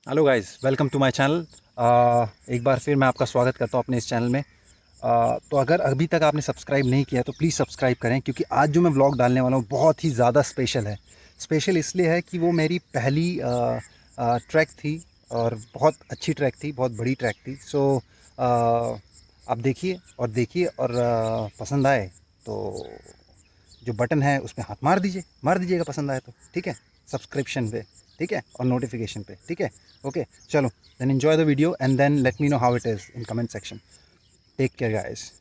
Hello guys, welcome to my channel. एक बार फिर मैं आपका स्वागत करता हूं अपने इस चैनल में। तो अगर अभी तक आपने सब्सक्राइब नहीं किया तो प्लीज़ सब्सक्राइब करें, क्योंकि आज जो मैं व्लॉग डालने वाला हूं बहुत ही ज़्यादा स्पेशल है। स्पेशल इसलिए है कि वो मेरी पहली ट्रैक थी और बहुत अच्छी ट्रैक थी, बहुत बड़ी ट्रैक थी। सो आप देखिए और पसंद आए तो जो बटन है उस पर हाथ मार दीजिएगा पसंद आए तो, ठीक है। सब्सक्रिप्शन पे, ठीक है, और नोटिफिकेशन पे, ठीक है। ओके, चलो, then enjoy the video and then let me know how it is in comment section. Take care guys.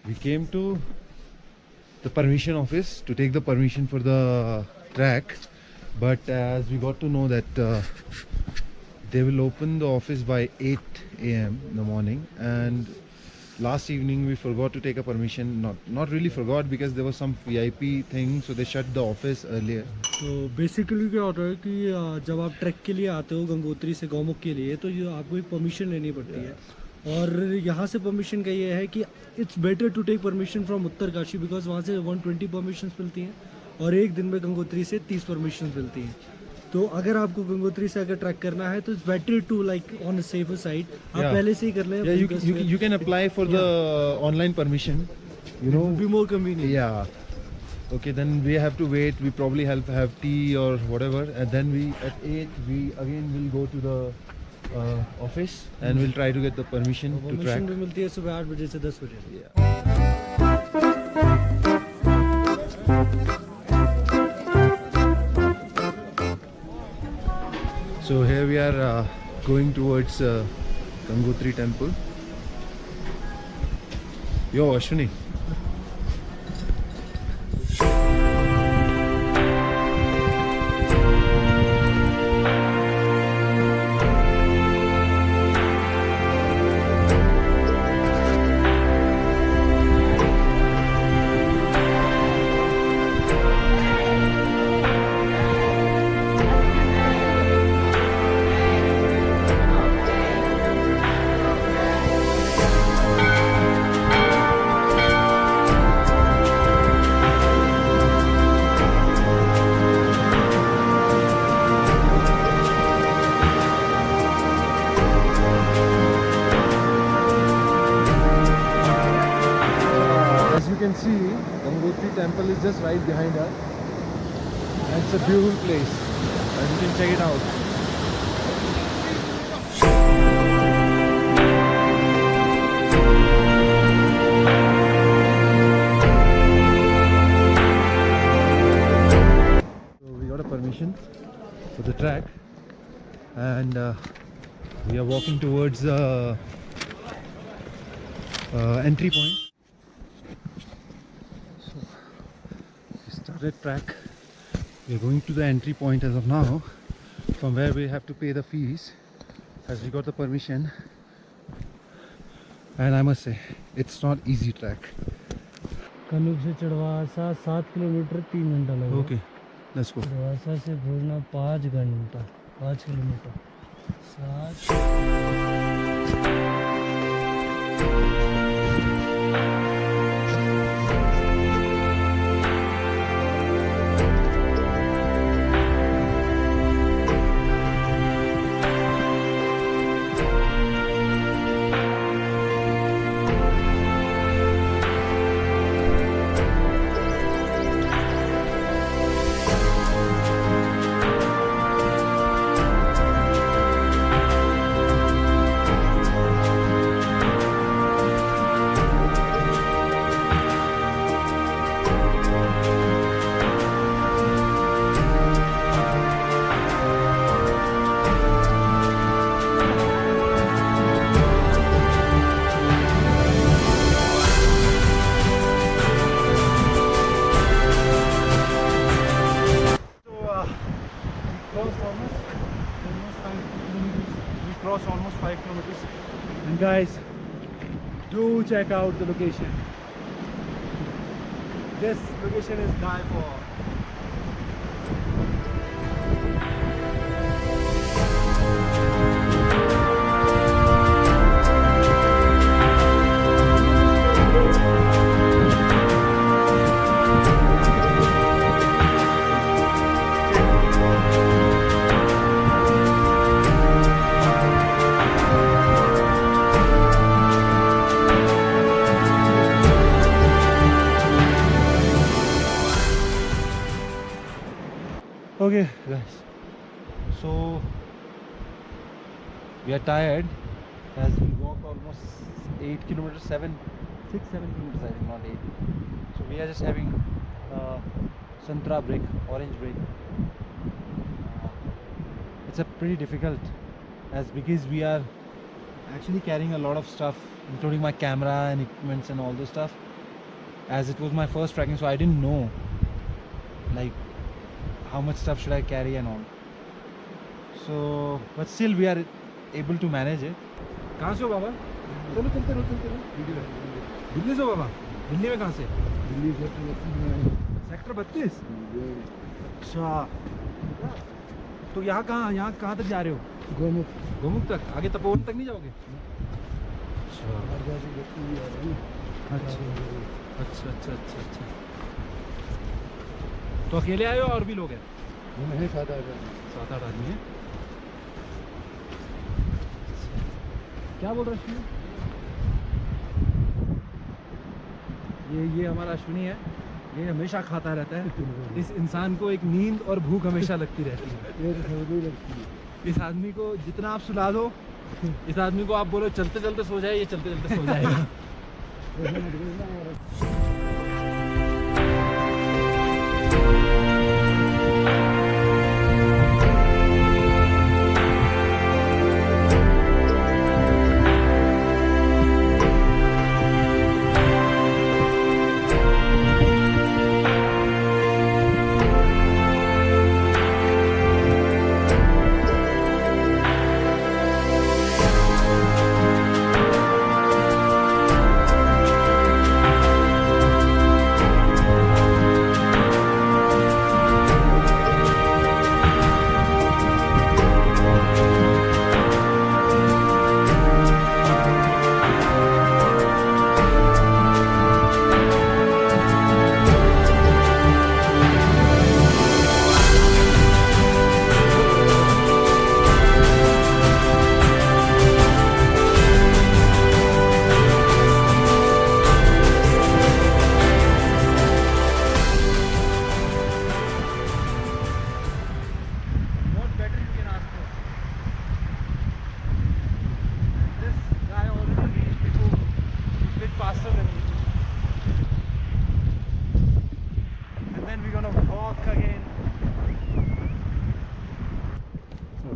We came to the permission office to take the permission for the track, but as we got to know that they will open the office by 8 a.m. in the morning, and last evening we forgot to take a permission. Not really forgot, because there was some VIP thing, so they shut the office earlier. तो basically क्या होता है कि जब आप track के लिए आते हो गंगोत्री से गौमुख के लिए, तो ये आपको एक परमिशन लेनी पड़ती है। और यहाँ से परमिशन का ये है कि it's better to take permission from Uttarkashi, because वहाँ से 120 परमिशन मिलती हैं और एक दिन में गंगोत्री से 30 परमिशन मिलती हैं। तो अगर आपको गंगोत्री से अगर ट्रैक करना है तो it's better to like on safer side आप Yeah. पहले से ही कर लें। Yeah, you can apply for the online permission. You know, be more convenient. yeah. Okay, then we have to wait. We probably have tea or whatever, and then we at 8 we again will go to the office and we'll try to get the permission to permission track. भी मिलती है सुबह 8 बजे से 10 बजे। Yeah. So here we are going towards Gangotri temple. Yo, Ashwini. As you can see, Gangotri temple is just right behind us, and it's a beautiful place, and you can check it out. So we got a permission for the track, and we are walking towards the entry point. We started track. We are going to the entry point as of now, from where we have to pay the fees, as we got the permission. And I must say, it's not easy track. कनूक से चढ़वासा 7 kilometre 3 घंटा लगेगा। Okay, let's go. चढ़वासा से भोजना 5 घंटा 5 kilometre 7। Crossed almost 5 kilometers. And guys, do check out the location. This location is die for. we are tired as we walked almost 8 kilometers, 7 kilometers, I think, not 8. So we are just having santra break, orange break. It's a pretty difficult as because we are actually carrying a lot of stuff, including my camera and equipments and all this stuff, as it was my first trekking, so I didn't know like how much stuff should I carry and all. So but still we are able to manage it. कहाँ से हो बाबा? चलो चलते रहो दिल्ली से हो बाबा? दिल्ली में कहाँ से? दिल्ली सेक्टर 32? अच्छा, तो यहाँ कहाँ तक जा रहे हो? गोमुख तक? आगे तपोवन तक नहीं जाओगे? अच्छा। तो अकेले आए हो और भी लोग हैं? 7-8 आदमी हैं। क्या बोल रहा अश्विनी? ये हमारा अश्विनी है, ये हमेशा खाता रहता है। इस इंसान को एक नींद और भूख हमेशा लगती रहती है। इस आदमी को जितना आप सुला दो, इस आदमी को आप बोलो चलते चलते सो जाए, ये चलते चलते सो जाएगा।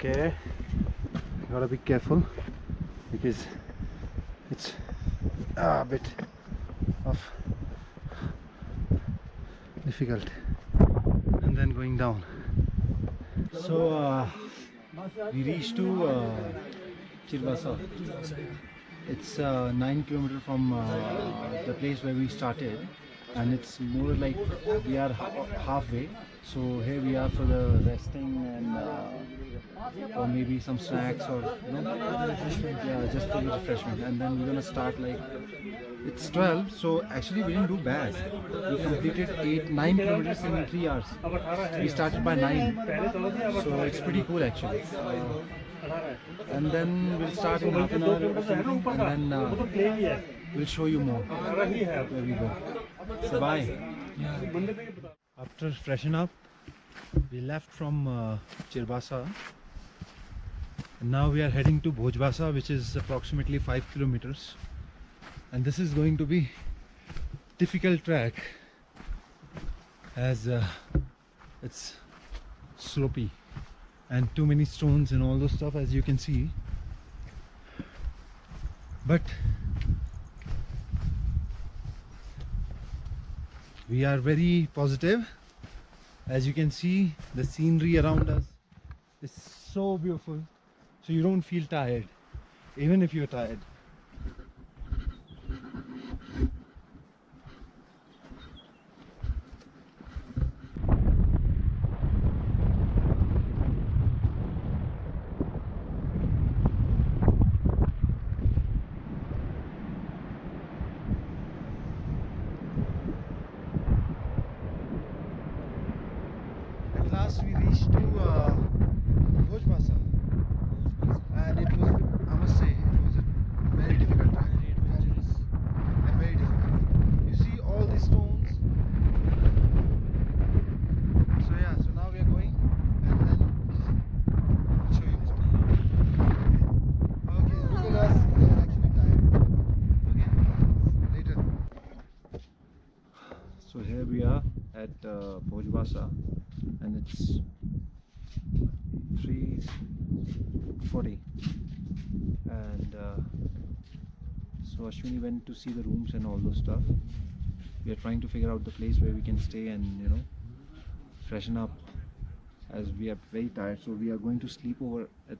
Okay, gotta be careful because it's a bit of difficult and then going down. So we reached to Chirbasa. It's 9 kilometers from the place where we started, and it's more like we are halfway. So here we are for the resting and or maybe some snacks or yeah, just for the refreshment. And then we're gonna start like it's 12. So actually we didn't do bad. We completed 9 kilometers in 3 hours. We started by 9, so it's pretty cool actually. And then we'll start in half an hour or something, and then we'll show you more where we go. So bye. After freshen up, we left from Chirbasa, and now we are heading to Bhojbasa, which is approximately 5 kilometers. And this is going to be difficult track as it's slopey and too many stones and all those stuff, as you can see. But we are very positive. As you can see, the scenery around us is so beautiful, so you don't feel tired even if you're tired. At last we reached to Bhojbasa, and it was, I must say, it was a Bhushbasa, and it's 3:40, and so Ashwini went to see the rooms and all those stuff. We are trying to figure out the place where we can stay and, you know, freshen up, as we are very tired. So we are going to sleep over at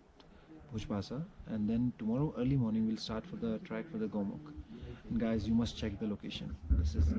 Bhushbasa, and then tomorrow early morning we'll start for the track for the Gomukh. And guys, you must check the location. This is